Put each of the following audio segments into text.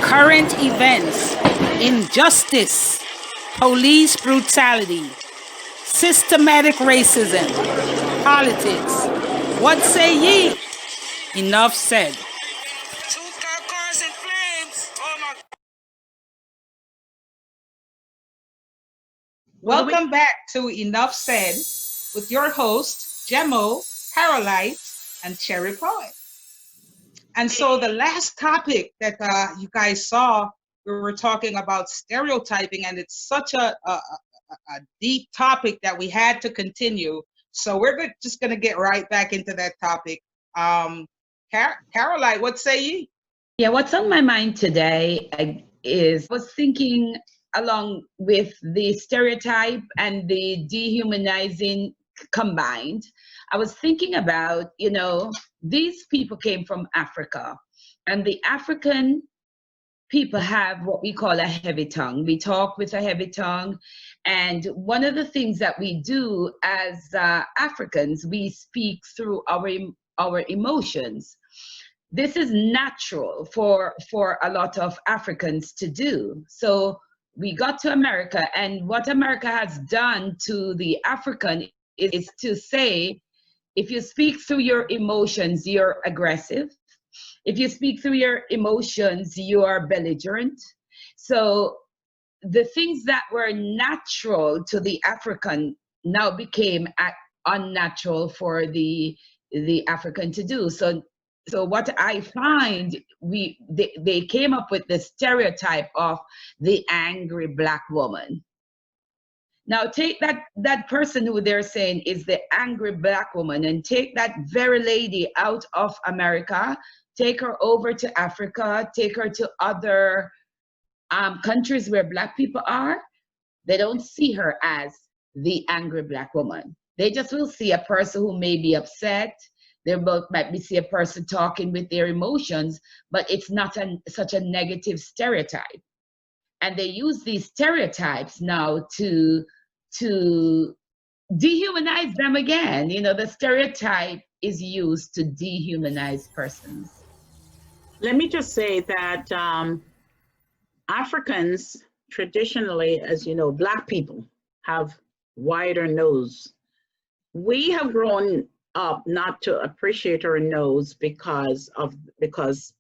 current events, injustice, police brutality, systematic racism, politics. What say ye? Enough said. Two cars in flames. Oh my. Welcome back to Enough Said with your hosts, Jemo, Caroline, and Cherry Poet. And so the last topic that you guys saw, we were talking about stereotyping, and it's such a deep topic that we had to continue. So we're just going to get right back into that topic. Caroline, what say ye? Yeah, what's on my mind today is I was thinking along with the stereotype and the dehumanizing combined. I was thinking about, these people came from Africa, and the African people have what we call a heavy tongue. We talk with a heavy tongue. And one of the things that we do as Africans, we speak through our emotions. This is natural for a lot of Africans to do. So we got to America, and what America has done to the African is to say, if you speak through your emotions, you're aggressive. If you speak through your emotions, you are belligerent. So the things that were natural to the African now became unnatural for the African to do. So what I find, they came up with the stereotype of the angry Black woman. Now take that person who they're saying is the angry Black woman, and take that very lady out of America, take her over to Africa, take her to other countries where Black people are. They don't see her as the angry Black woman. They just will see a person who may be upset. They might see a person talking with their emotions, but it's not such a negative stereotype. And they use these stereotypes now to dehumanize them again. The stereotype is used to dehumanize persons. Let me just say that Africans traditionally, as you know, Black people have wider nose. We have grown up not to appreciate our nose because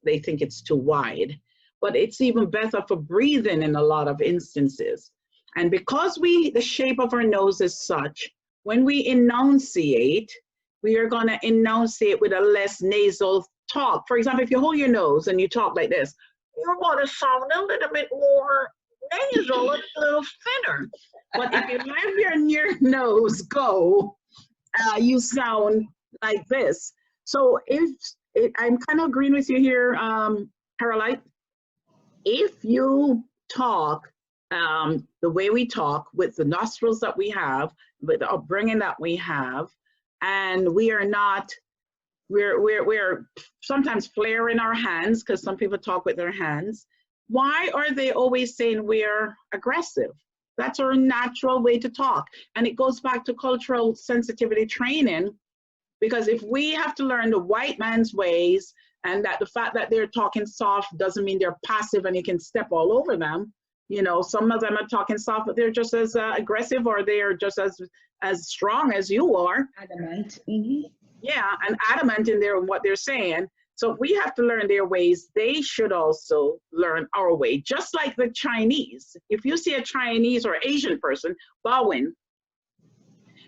they think it's too wide, but it's even better for breathing in a lot of instances. And because the shape of our nose is such, when we enunciate, we are going to enunciate with a less nasal talk. For example, if you hold your nose and you talk like this, you're going to sound a little bit more nasal, a little thinner. But if you let your nose go, you sound like this. So I'm kind of agreeing with you here, Caroline. If you talk the way we talk, with the nostrils that we have, with the upbringing that we have, and we're sometimes flaring our hands, because some people talk with their hands. Why are they always saying we're aggressive? That's our natural way to talk. And it goes back to cultural sensitivity training, because if we have to learn the white man's ways, and that the fact that they're talking soft doesn't mean they're passive and you can step all over them. Some of them are talking soft, but they're just as aggressive, or they're just as strong as you are. Adamant. Mm-hmm. Yeah, and adamant in what they're saying. So we have to learn their ways. They should also learn our way, just like the Chinese. If you see a Chinese or Asian person bowing,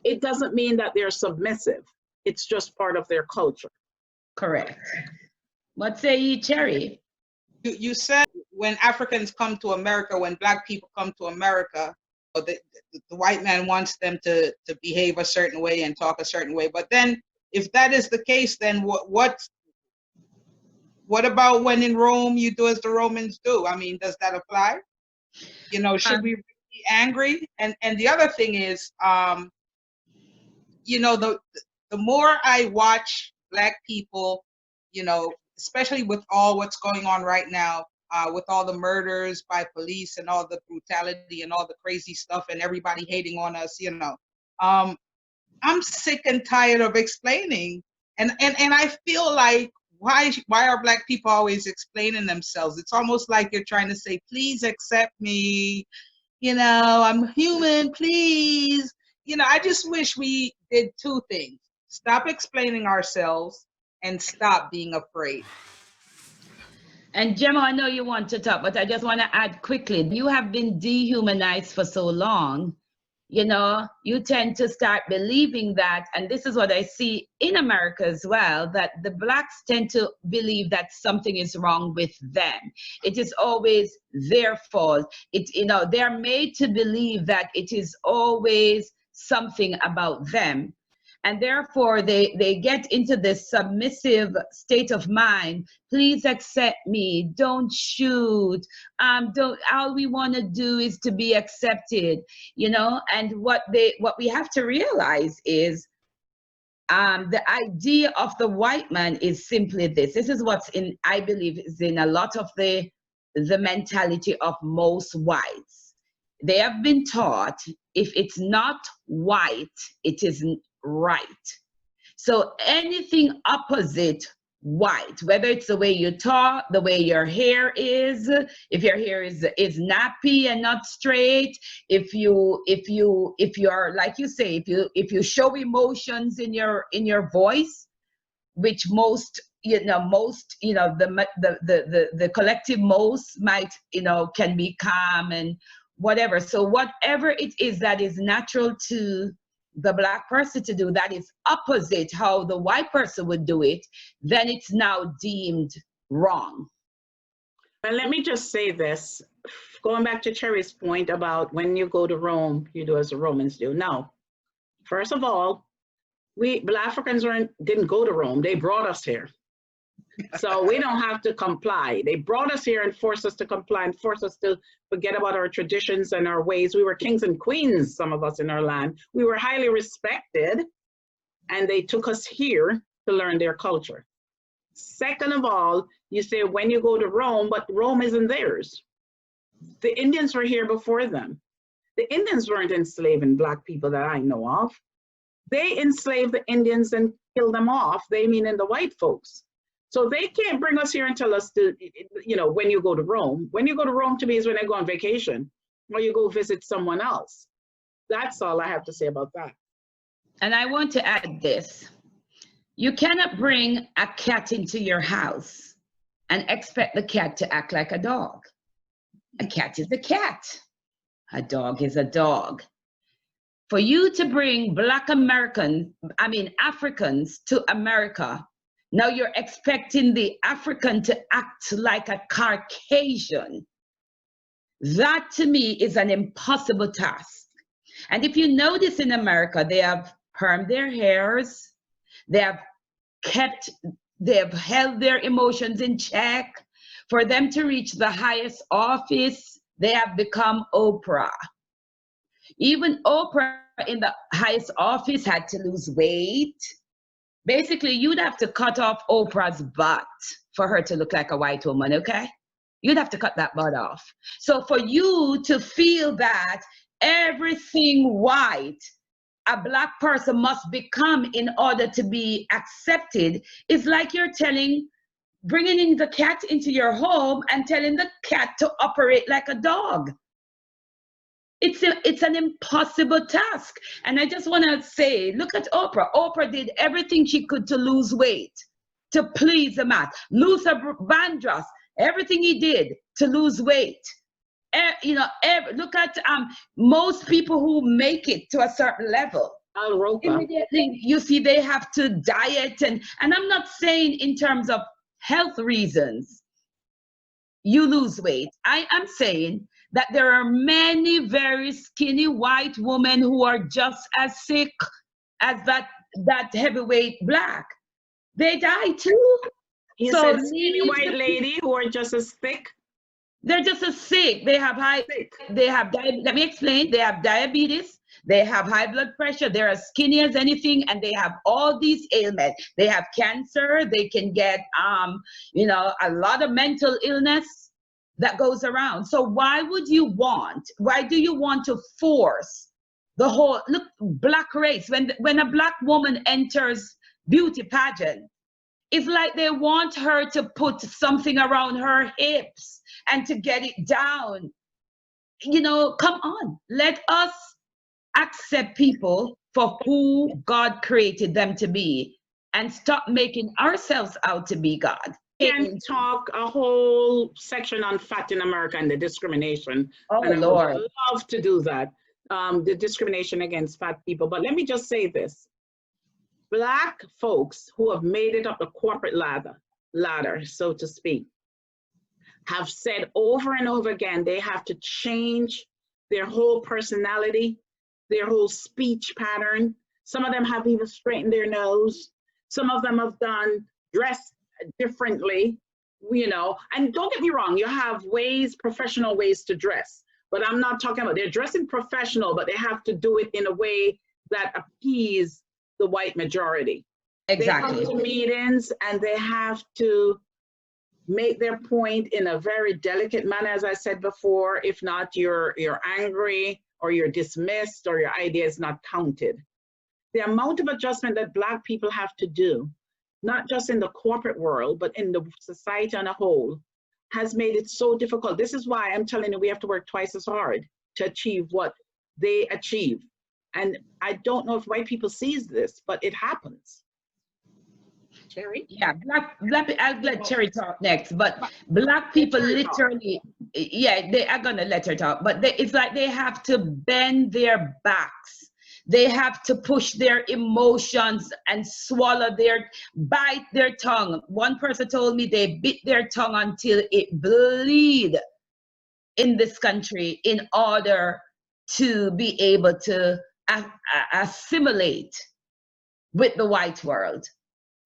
it doesn't mean that they're submissive. It's just part of their culture. Correct. What say you, Cherry? You said when Africans come to America, when Black people come to America, the white man wants them to behave a certain way and talk a certain way. But then, if that is the case, then what about when in Rome you do as the Romans do? I mean, does that apply? Should we be angry? And the other thing is, the more I watch Black people, especially with all what's going on right now, with all the murders by police and all the brutality and all the crazy stuff and everybody hating on us, I'm sick and tired of explaining. And I feel like why are Black people always explaining themselves? It's almost like you're trying to say, please accept me. You know, I'm human, please. You know, I just wish we did two things: stop explaining ourselves and stop being afraid. And Gemma, I know you want to talk, but I just want to add quickly. You have been dehumanized for so long, you know, you tend to start believing that, and this is what I see in America as well, that the Blacks tend to believe that something is wrong with them. It is always their fault. You know, they're made to believe that it is always something about them. And therefore, they get into this submissive state of mind. Please accept me. Don't shoot. Don't. All we want to do is to be accepted. You know. And what we have to realize is, the idea of the white man is simply this. This is what's in. I believe is in a lot of the mentality of most whites. They have been taught if it's not white, it isn't right. So anything opposite white, whether it's the way you talk, the way your hair is, if your hair is nappy and not straight, if you are, like you say, if you show emotions in your voice, which most the collective most might, can be calm and whatever. So whatever it is that is natural to the Black person to do, that is opposite how the white person would do it, then it's now deemed wrong. And let me just say this, going back to Cherry's point about when you go to Rome, you do as the Romans do. Now, first of all, we Black Africans didn't go to Rome, they brought us here. So we don't have to comply. They brought us here and forced us to comply and forced us to forget about our traditions and our ways. We were kings and queens, some of us in our land. We were highly respected, and they took us here to learn their culture. Second of all, you say when you go to Rome, but Rome isn't theirs. The Indians were here before them. The Indians weren't enslaving Black people that I know of. They enslaved the Indians and killed them off. They meaning the white folks. So they can't bring us here and tell us to, when you go to Rome. When you go to Rome, to me, is when I go on vacation or you go visit someone else. That's all I have to say about that. And I want to add this. You cannot bring a cat into your house and expect the cat to act like a dog. A cat is a cat. A dog is a dog. For you to bring Africans to America, now you're expecting the African to act like a Caucasian. That to me is an impossible task. And if you notice in America, they have permed their hairs, they have held their emotions in check. For them to reach the highest office, they have become Oprah. Even Oprah in the highest office had to lose weight. Basically, you'd have to cut off Oprah's butt for her to look like a white woman, okay? You'd have to cut that butt off. So for you to feel that everything white a Black person must become in order to be accepted is like you're bringing in the cat into your home and telling the cat to operate like a dog. It's an impossible task. And I just want to say, look at Oprah. Oprah did everything she could to lose weight, to please the man. Luther Vandross, everything he did to lose weight. Look at most people who make it to a certain level. Immediately, you see they have to diet. And I'm not saying in terms of health reasons, you lose weight. I am saying that there are many very skinny white women who are just as sick as that heavyweight Black. They die too. You said skinny white lady who are just as thick? They're just as sick. They have let me explain. They have diabetes. They have high blood pressure. They're as skinny as anything, and they have all these ailments. They have cancer. They can get, a lot of mental illness that goes around. So why do you want to force the whole, Black race, when a Black woman enters beauty pageant, It's like they want her to put something around her hips and to get it down. You know, come on, let us accept people for who God created them to be and stop making ourselves out to be God. Can talk a whole section on fat in America and the discrimination. Oh, and I Lord. would love to do that, the discrimination against fat people. But let me just say this. Black folks who have made it up the corporate ladder, so to speak, have said over and over again, they have to change their whole personality, their whole speech pattern. Some of them have even straightened their nose. Some of them have done dress differently, you know, and don't get me wrong, you have ways, professional ways to dress, but I'm not talking about, they're dressing professional, but they have to do it in a way that appease the white majority. Exactly. They come to meetings and they have to make their point in a very delicate manner, as I said before. If not, you're angry or you're dismissed or your idea is not counted. The amount of adjustment that Black people have to do, not just in the corporate world, but in the society on a whole, has made it so difficult. This is why I'm telling you, we have to work twice as hard to achieve what they achieve. And I don't know if white people sees this, but it happens. Cherry? Yeah, I'll let Cherry talk next, but Black people literally, yeah, they are gonna let her talk, but it's like they have to bend their backs. They have to push their emotions and bite their tongue. One person told me they bit their tongue until it bleed in this country in order to be able to assimilate with the white world.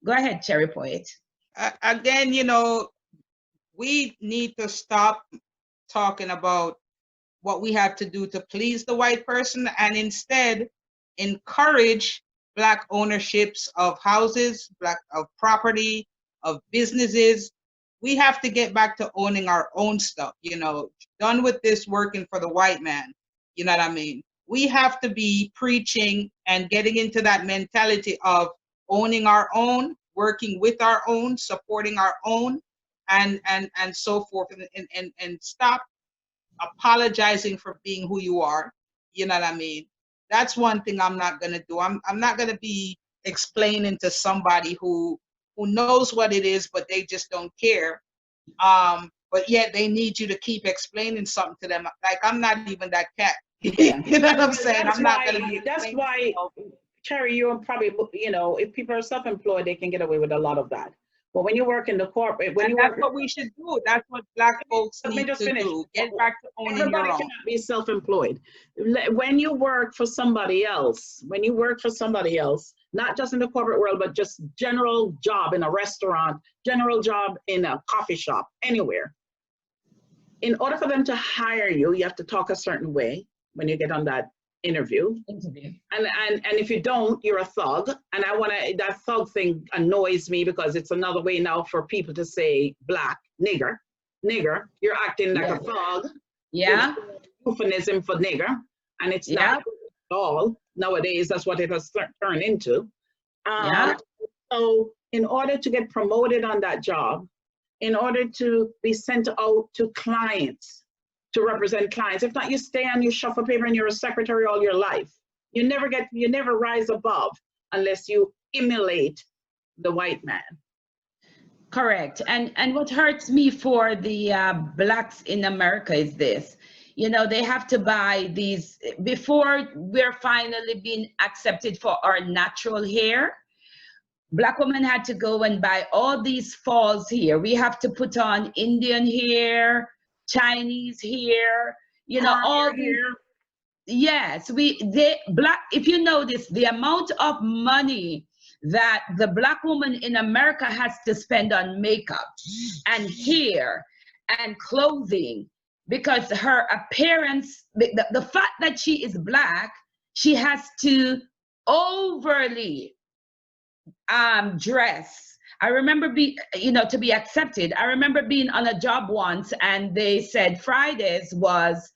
Go ahead, Cherry Poet. Again, you know, we need to stop talking about what we have to do to please the white person and instead encourage Black ownerships of houses, of property, of businesses. We have to get back to owning our own stuff, you know, done with this working for the white man. You know what I mean? We have to be preaching and getting into that mentality of owning our own, working with our own, supporting our own, and so forth, and stop apologizing for being who you are. You know what I mean? That's one thing I'm not gonna do. I'm not gonna be explaining to somebody who knows what it is, but they just don't care. But yet they need you to keep explaining something to them. Like, I'm not even that cat. Yeah. You know what I'm saying? That's I'm not why, gonna be. that's why, Cherry, you're probably, you know, if people are self-employed, they can get away with a lot of that. But when you work in the corporate, when And you that's work, what we should do. That's what Black folks let me need just to finish. do. Get back to owning your Everybody own. cannot be self-employed. When you work for somebody else, not just in the corporate world, but just general job in a restaurant, general job in a coffee shop, anywhere. In order for them to hire you, you have to talk a certain way when you get on that interview. And if you don't, you're a thug. And that thug thing annoys me because it's another way now for people to say Black, nigger, you're acting like a thug. Yeah. Euphemism for nigger. And it's not at all. Nowadays, that's what it has turned into. So in order to get promoted on that job, in order to be sent out to clients, to represent clients. If not, you stay on your shuffle paper and you're a secretary all your life. You never rise above unless you emulate the white man. Correct. And what hurts me for the Blacks in America is this. You know, they have to buy these, before we're finally being accepted for our natural hair, Black women had to go and buy all these falls here. We have to put on Indian hair, Chinese hair, you know, all here. Yes, if you notice the amount of money that the Black woman in America has to spend on makeup and hair and clothing, because her appearance, the fact that she is Black, she has to overly dress. I remember to be accepted. I remember being on a job once and they said Fridays was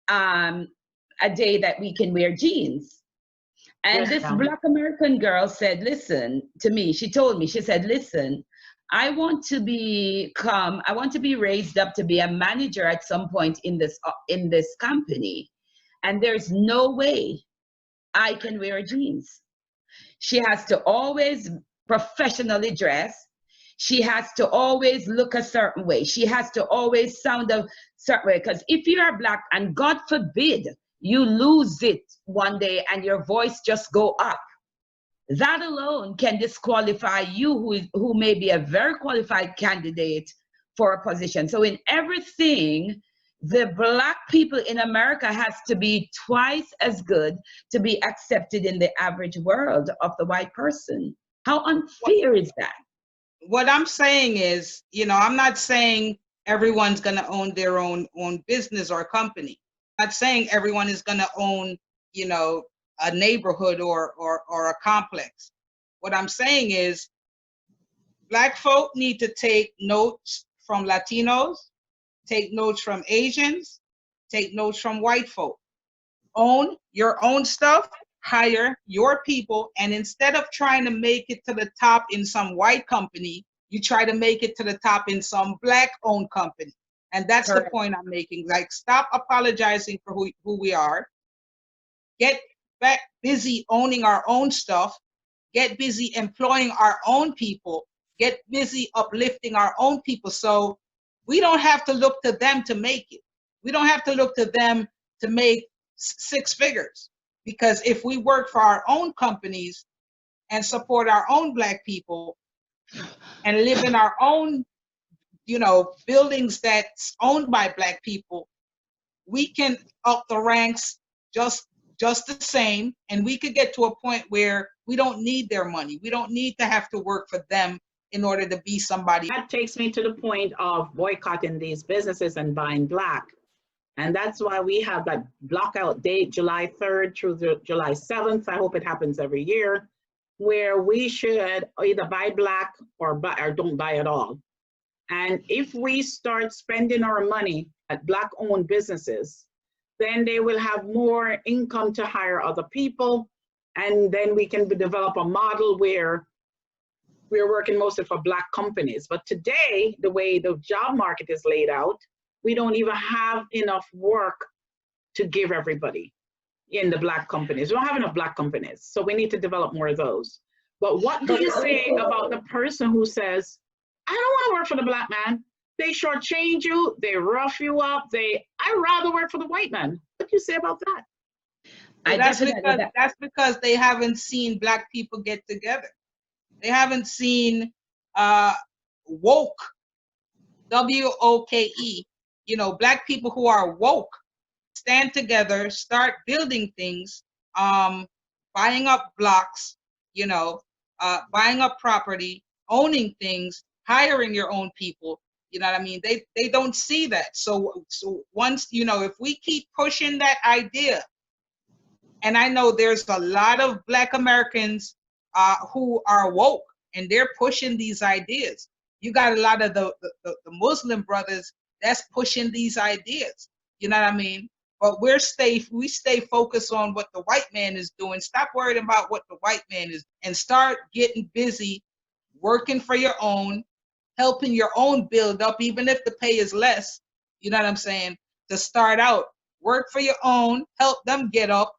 a day that we can wear jeans. And Yes, this ma'am. Black American girl said, listen to me. She told me, she said, listen, I want to be raised up to be a manager at some point in this company. And there's no way I can wear jeans. She has to always professionally dress. She has to always look a certain way. She has to always sound a certain way. Because if you are Black, and God forbid you lose it one day and your voice just go up, that alone can disqualify you, who may be a very qualified candidate for a position. So in everything, the Black people in America has to be twice as good to be accepted in the average world of the white person. How unfair is that? What I'm saying is, I'm not saying everyone's going to own their own business or company. I'm not saying everyone is going to own, a neighborhood or a complex. What I'm saying is Black folk need to take notes from Latinos, take notes from Asians, take notes from white folk. Own your own stuff, hire your people, and instead of trying to make it to the top in some white company, you try to make it to the top in some Black-owned company. And that's Correct. the point I'm making. Like, stop apologizing for who we are. Get back busy owning our own stuff. Get busy employing our own people. Get busy uplifting our own people. So we don't have to look to them to make it. We don't have to look to them to make six figures. Because if we work for our own companies and support our own Black people and live in our own, buildings that's owned by Black people, we can up the ranks just the same, and we could get to a point where we don't need their money. We don't need to have to work for them in order to be somebody. That takes me to the point of boycotting these businesses and buying Black. And that's why we have that blockout date, July 3rd through July 7th. I hope it happens every year, where we should either buy Black or don't buy at all. And if we start spending our money at Black-owned businesses, then they will have more income to hire other people. And then we can develop a model where we're working mostly for Black companies. But today, the way the job market is laid out, we don't even have enough work to give everybody in the Black companies. We don't have enough Black companies. So we need to develop more of those. But what do you say about the person who says, I don't want to work for the Black man. They shortchange you, they rough you up, I'd rather work for the white man. What do you say about that? That's because they haven't seen Black people get together. They haven't seen woke, WOKE, Black people who are woke, stand together, start building things, buying up blocks, buying up property, owning things, hiring your own people. You know what I mean? They don't see that. So once, if we keep pushing that idea, and I know there's a lot of Black Americans who are woke and they're pushing these ideas. You got a lot of the Muslim brothers that's pushing these ideas. You know what I mean? But we stay focused on what the white man is doing. Stop worrying about what the white man is and start getting busy working for your own, helping your own build up, even if the pay is less. You know what I'm saying? To start out, work for your own, help them get up,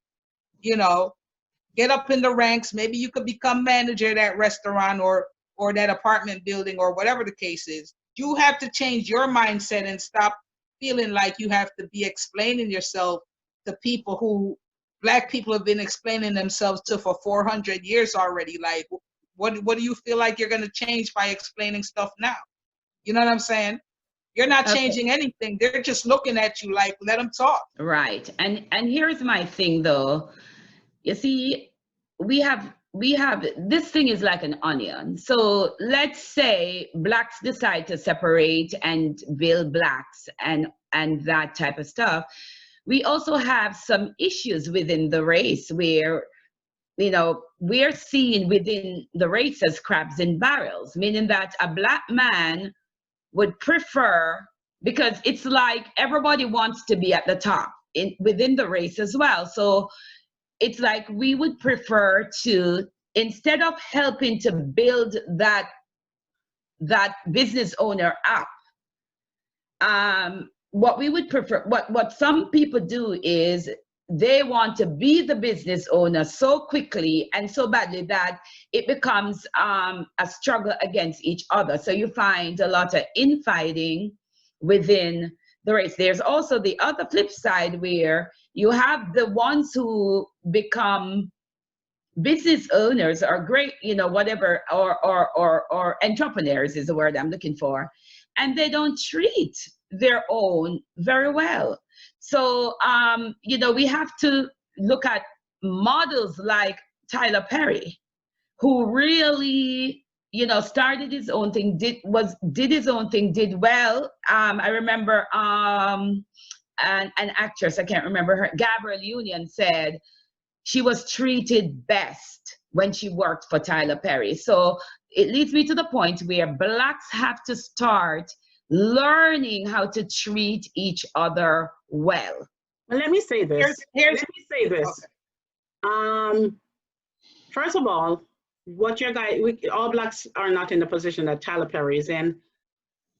get up in the ranks. Maybe you could become manager of that restaurant or that apartment building or whatever the case is. You have to change your mindset and stop feeling like you have to be explaining yourself to people who Black people have been explaining themselves to for 400 years already. Like, what do you feel like you're going to change by explaining stuff now? You know what I'm saying? You're not changing anything. They're just looking at you like, let them talk. Right. And here's my thing though. You see, we have this thing is like an onion. So let's say Blacks decide to separate and build Blacks and that type of stuff. We also have some issues within the race where, we're seen within the race as crabs in barrels, meaning that a Black man would prefer, because it's like everybody wants to be at the top within the race as well. So it's like we would prefer to, instead of helping to build that business owner up, what we would prefer, what some people do is they want to be the business owner so quickly and so badly that it becomes a struggle against each other. So you find a lot of infighting within the race. There's also the other flip side where you have the ones who become business owners or great, whatever, or entrepreneurs is the word I'm looking for, and they don't treat their own very well. So, we have to look at models like Tyler Perry, who really, started his own thing, did his own thing, did well. I remember an actress, I can't remember her, Gabrielle Union, said she was treated best when she worked for Tyler Perry. So it leads me to the point where Blacks have to start learning how to treat each other well. Well, let me say this. First of all, all Blacks are not in the position that Tyler Perry is in.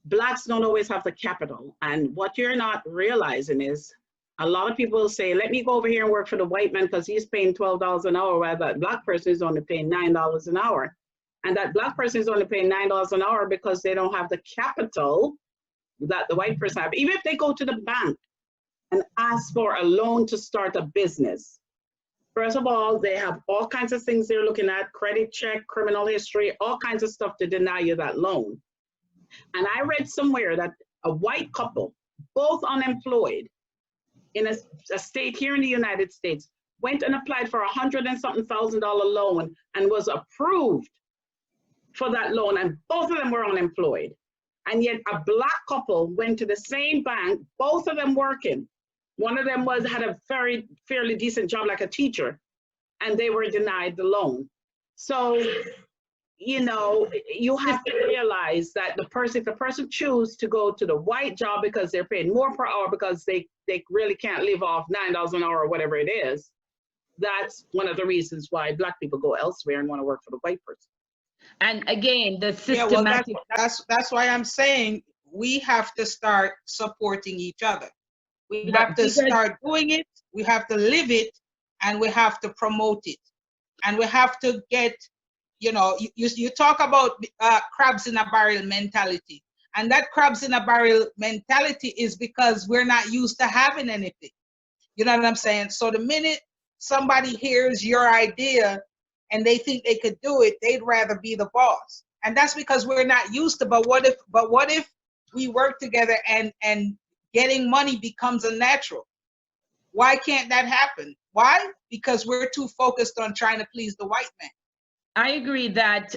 Blacks don't always have the capital. And what you're not realizing is, a lot of people say, let me go over here and work for the white man because he's paying $12 an hour, while that Black person is only paying $9 an hour. And that Black person is only paying $9 an hour because they don't have the capital that the white person have. Even if they go to the bank and ask for a loan to start a business, first of all, they have all kinds of things they're looking at, credit check, criminal history, all kinds of stuff to deny you that loan. And I read somewhere that a white couple, both unemployed, in a state here in the United States, went and applied for $100,000 and something loan and was approved for that loan, and both of them were unemployed. And yet a Black couple went to the same bank, both of them working. One of them had a fairly decent job like a teacher, and they were denied the loan. So, you have to realize that if the person choose to go to the white job because they're paid more per hour because they really can't live off $9 an hour or whatever it is, that's one of the reasons why Black people go elsewhere and want to work for the white person. And again, the systematic. That's why I'm saying we have to start supporting eeach other. We have to start doing it, we have to live it, and we have to promote it. And we have to get, you talk about crabs in a barrel mentality. And that crabs in a barrel mentality is because we're not used to having anything. You know what I'm saying? So the minute somebody hears your idea and they think they could do it, they'd rather be the boss. And that's because we're not used to, but what if we work together and getting money becomes a natural? Why can't that happen? Why? Because we're too focused on trying to please the white man. I agree that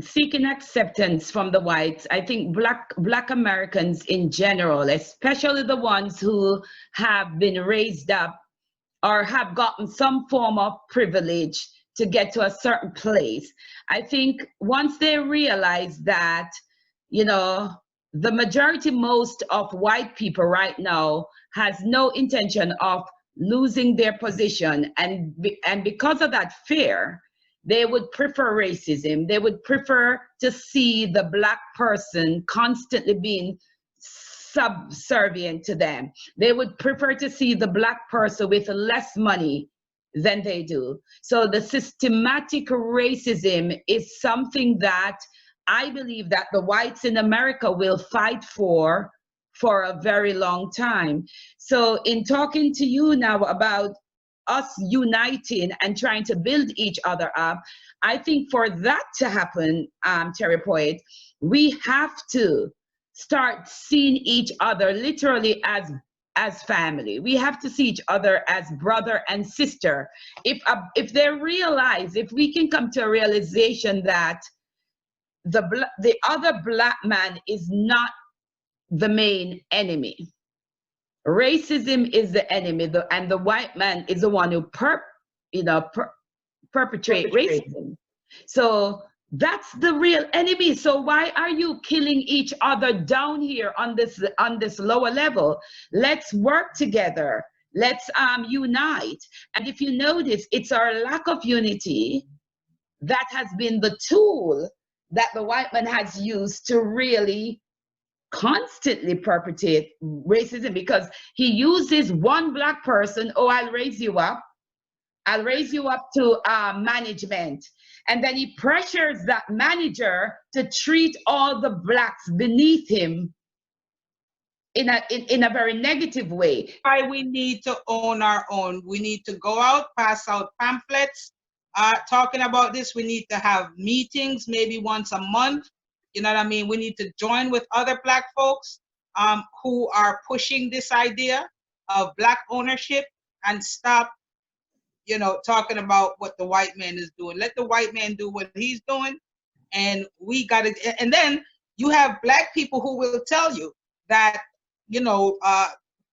seeking acceptance from the whites, I think Black Americans in general, especially the ones who have been raised up or have gotten some form of privilege to get to a certain place, I think once they realize that, the majority, most of white people right now has no intention of losing their position, and because of that fear, they would prefer racism. They would prefer to see the Black person constantly being subservient to them. They would prefer to see the Black person with less money than they do. So the systematic racism is something that I believe that the whites in America will fight for a very long time. So in talking to you now about us uniting and trying to build each other up, I think for that to happen, Cherry Poet, we have to start seeing each other literally as family. We have to see each other as brother and sister. If they realize, if we can come to a realization that the other Black man is not the main enemy. Racism is the enemy, and the white man is the one who perpetrate racism. So that's the real enemy. So why are you killing each other down here on this lower level? Let's work together. Let's unite. And if you notice, it's our lack of unity that has been the tool that the white man has used to really constantly perpetrate racism, because he uses one black person. Oh, I'll raise you up to management, and then he pressures that manager to treat all the blacks beneath him in a very negative way. Why we need to own our own. We need to go out, pass out pamphlets talking about this. We need to have meetings maybe once a month. You know what I mean? We need to join with other black folks who are pushing this idea of black ownership, and stop, you know, talking about what the white man is doing. Let the white man do what he's doing, and we got to. And then you have black people who will tell you that, you know,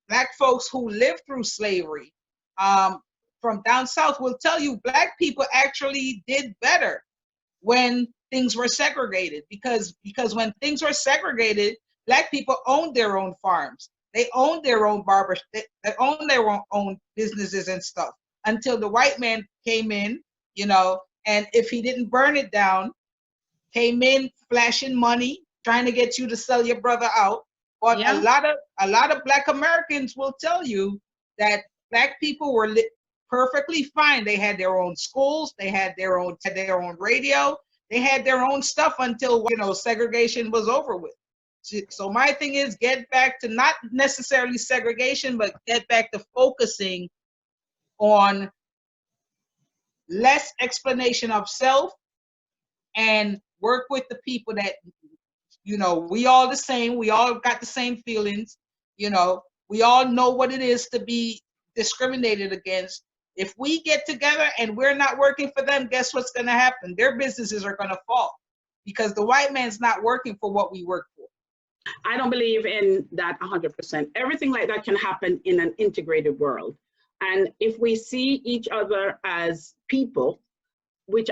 black folks who lived through slavery from down south will tell you black people actually did better when things were segregated, because when things were segregated, black people owned their own farms, they owned their own barbers, they owned their own businesses and stuff, until the white man came in, you know, and if he didn't burn it down, came in flashing money, trying to get you to sell your brother out. But Yeah. a lot of black Americans will tell you that black people were perfectly fine. They had their own schools, they had their own radio, they had their own stuff until, you know, segregation was over with. So my thing is, get back to not necessarily segregation, but get back to focusing on less explanation of self, and work with the people that, you know, we all the same, we all got the same feelings, you know, we all know what it is to be discriminated against. If we get together and we're not working for them, guess what's going to happen? Their businesses are going to fall, because the white man's not working for what we work for. I don't believe in that 100%. Everything like that can happen in an integrated world. And if we see each other as people, we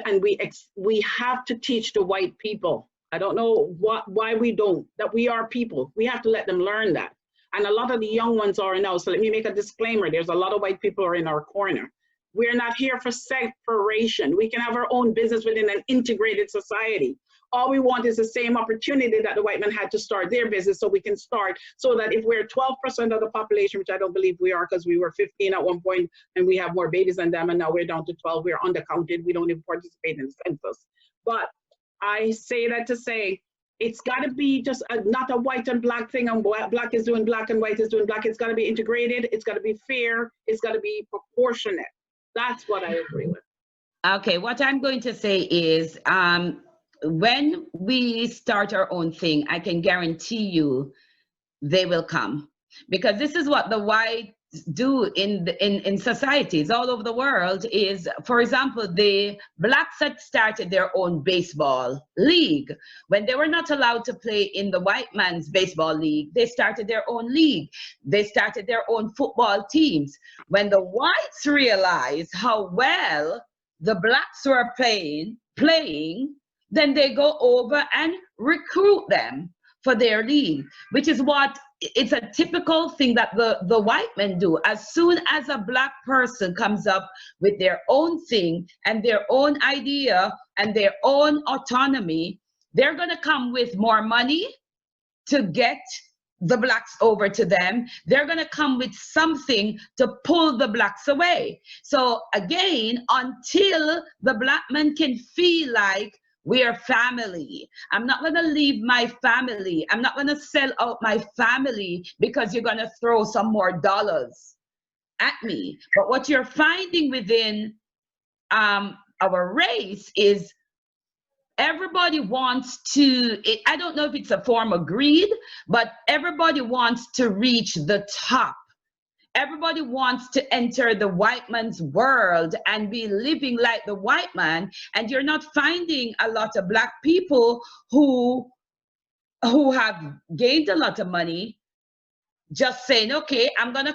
have to teach the white people. I don't know why we don't, that we are people. We have to let them learn that. And a lot of the young ones are now, so let me make a disclaimer. There's a lot of white people are in our corner. We're not here for separation. We can have our own business within an integrated society. All we want is the same opportunity that the white man had to start their business, so we can start, so that if we're 12% of the population, which I don't believe we are, because we were 15 at one point and we have more babies than them, and now we're down to 12, we're undercounted, we don't even participate in the census. But I say that to say, it's got to be just not a white and black thing, and black is doing black and white is doing black. It's got to be integrated, it's got to be fair, it's got to be proportionate. That's what I agree with. Okay, what I'm going to say is, when we start our own thing, I can guarantee you they will come, because this is what the whites do in societies all over the world. Is, for example, the blacks had started their own baseball league. When they were not allowed to play in the white man's baseball league, they started their own league. They started their own football teams. When the whites realized how well the blacks were playing, then they go over and recruit them for their league, which is what, it's a typical thing that the white men do. As soon as a black person comes up with their own thing and their own idea and their own autonomy, they're going to come with more money to get the blacks over to them. They're going to come with something to pull the blacks away. So again, until the black man can feel like we are family, I'm not going to leave my family, I'm not going to sell out my family because you're going to throw some more dollars at me. But what you're finding within our race is everybody wants to, I don't know if it's a form of greed, but everybody wants to reach the top. Everybody wants to enter the white man's world and be living like the white man. And you're not finding a lot of black people who have gained a lot of money just saying, okay, I'm gonna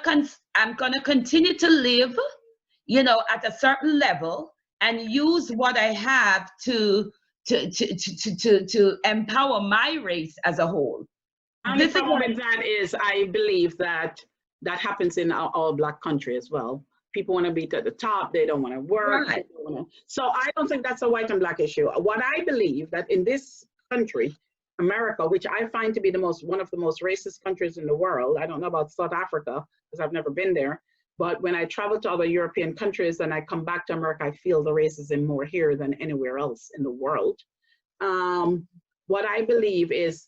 continue to live, you know, at a certain level and use what I have to empower my race as a whole. And the problem with that is, I believe that that happens in all Black country as well. People want to be at the top. They don't want to work. Right. So I don't think that's a white and Black issue. What I believe that in this country, America, which I find to be one of the most racist countries in the world. I don't know about South Africa because I've never been there. But when I travel to other European countries and I come back to America, I feel the racism more here than anywhere else in the world. What I believe is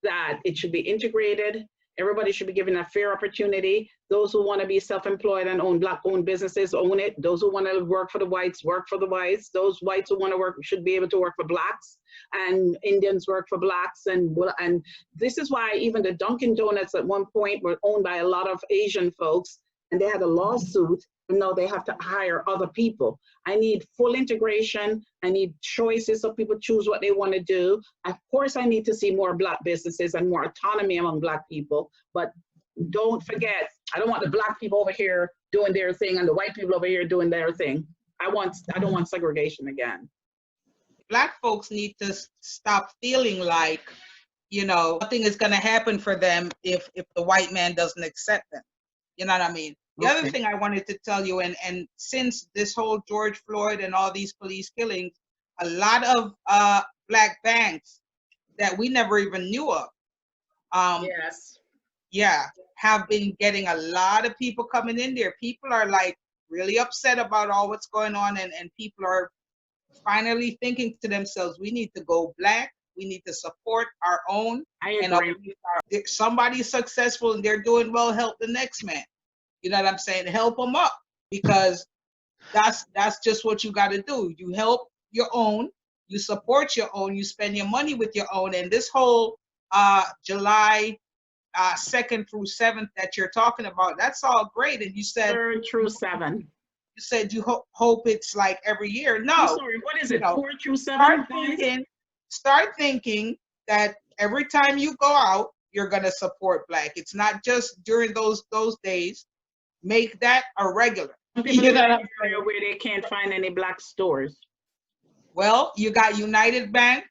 that it should be integrated. Everybody should be given a fair opportunity. Those who want to be self-employed and own Black-owned businesses, own it. Those who want to work for the whites, work for the whites. Those whites who want to work should be able to work for Blacks, and Indians work for Blacks. And this is why even the Dunkin' Donuts at one point were owned by a lot of Asian folks, and they had a lawsuit, and now they have to hire other people. I need full integration. I need choices so people choose what they want to do. Of course, I need to see more Black businesses and more autonomy among Black people, but don't forget, I don't want the Black people over here doing their thing and the white people over here doing their thing. I don't want segregation again. Black folks need to stop feeling like, nothing is going to happen for them if the white man doesn't accept them. You know what I mean? The other thing I wanted to tell you, and since this whole George Floyd and all these police killings, a lot of Black banks that we never even knew of, have been getting a lot of people coming in there. People are like really upset about all what's going on, and people are finally thinking to themselves, we need to go Black. We need to support our own. I agree. And if somebody's successful and they're doing well, help the next man. You know what I'm saying? Help them up, because that's just what you got to do. You help your own, you support your own, you spend your money with your own. And this whole July 2nd through 7th that you're talking about, that's all great. And you said 3rd through 7th. You said you hope it's like every year. No. I'm sorry, what is it? 4 through 7? Start thinking that every time you go out, you're gonna support Black. It's not just during those days. Make that a regular. People in an area where they can't find any Black stores. Well, you got United Bank.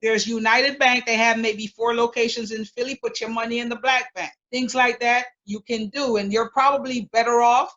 There's United Bank. They have maybe 4 locations in Philly. Put your money in the Black bank. Things like that you can do, and you're probably better off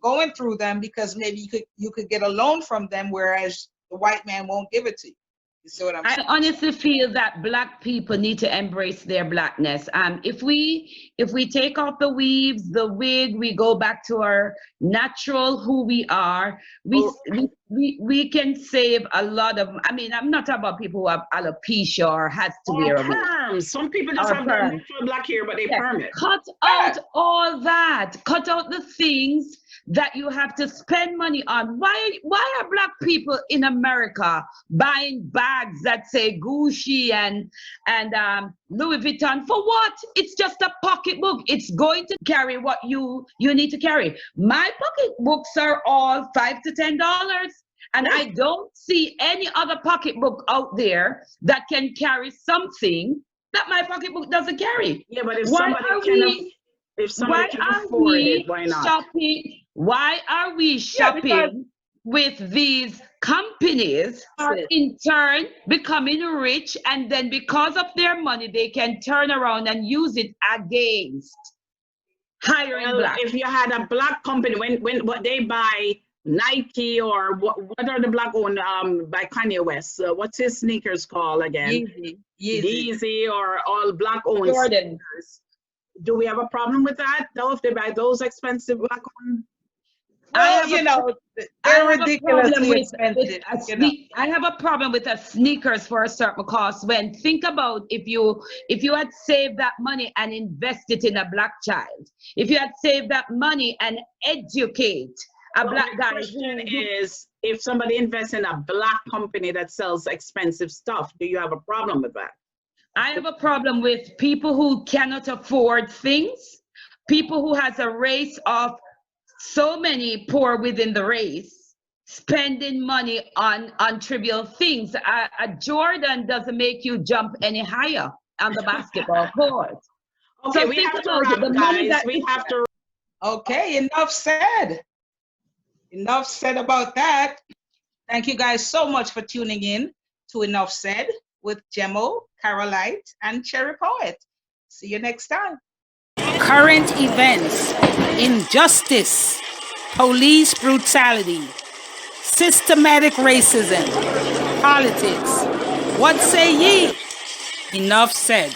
going through them, because maybe you could get a loan from them, whereas the white man won't give it to you. You see what I'm saying? I honestly feel that Black people need to embrace their Blackness. If we take off the weaves, the wig, we go back to our natural who we are. We can save a lot of. I mean, I'm not talking about people who have alopecia or has to wear a wig. Perms. Some people just have their natural Black hair, but they perm it. Cut out all that. Cut out the things that you have to spend money on. Why are Black people in America buying bags that say Gucci and Louis Vuitton for what? It's just a pocketbook. It's going to carry what you need to carry. My pocketbooks are all $5 to $10, and I don't see any other pocketbook out there that can carry something that my pocketbook doesn't carry. Yeah, but if somebody can afford it, why not? Why are we shopping with these companies are in turn becoming rich, and then because of their money, they can turn around and use it against hiring Black? If you had a Black company, when what they buy Nike or what are the Black owned by Kanye West? What's his sneakers called again? Yeezy or all Black owned sneakers. Do we have a problem with that? Though, if they buy those expensive Black owned? Well, they're ridiculously expensive. I have a problem with the sneakers for a certain cost. When think about if you had saved that money and invest it in a Black child, if you had saved that money and educate a Black guy. The question is, if somebody invests in a Black company that sells expensive stuff, do you have a problem with that? I have a problem with people who cannot afford things, people who has a race of so many poor within the race, spending money on trivial things. A Jordan doesn't make you jump any higher on the basketball court. Okay, so we have to wrap, guys. We have to. Okay, enough said. Enough said about that. Thank you guys so much for tuning in to Enough Said with Jemo, Carolite, and Cherry Poet. See you next time. Current events, injustice, police brutality, systematic racism, politics. What say ye? Enough said.